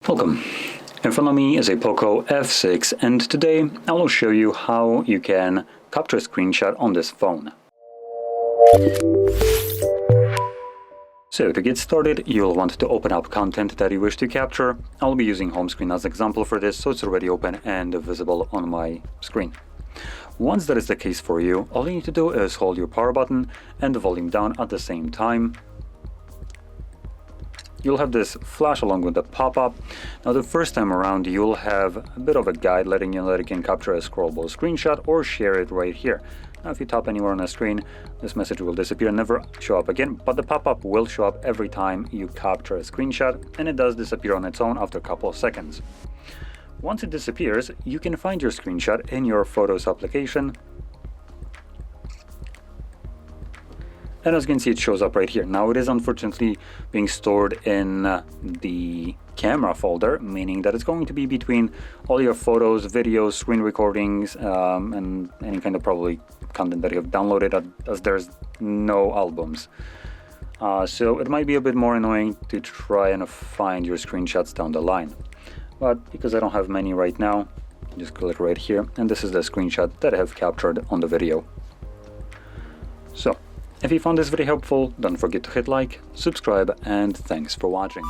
Welcome. In front of me is a POCO F6, and today I will show you how you can capture a screenshot on this phone. So to get started, you'll want to open up content that you wish to capture. I'll be using home screen as an example for this, so it's already open and visible on my screen. Once that is the case for you, all you need to do is hold your power button and the volume down at the same time. You'll have this flash along with the pop-up. Now the first time around you'll have a bit of a guide letting you know that you can capture a scrollable screenshot or share it right here. Now if you tap anywhere on the screen, this message will disappear and never show up again, but the pop-up will show up every time you capture a screenshot, and it does disappear on its own after a couple of seconds. Once it disappears, you can find your screenshot in your Photos application. And as you can see, it shows up right here. Now it is unfortunately being stored in the camera folder, meaning that it's going to be between all your photos, videos, screen recordings, and any kind of probably content that you have downloaded, as there's no albums. So it might be a bit more annoying to try and find your screenshots down the line. But because I don't have many right now, just click right here, and this is the screenshot that I have captured on the video. So, if you found this video helpful, don't forget to hit like, subscribe, and thanks for watching.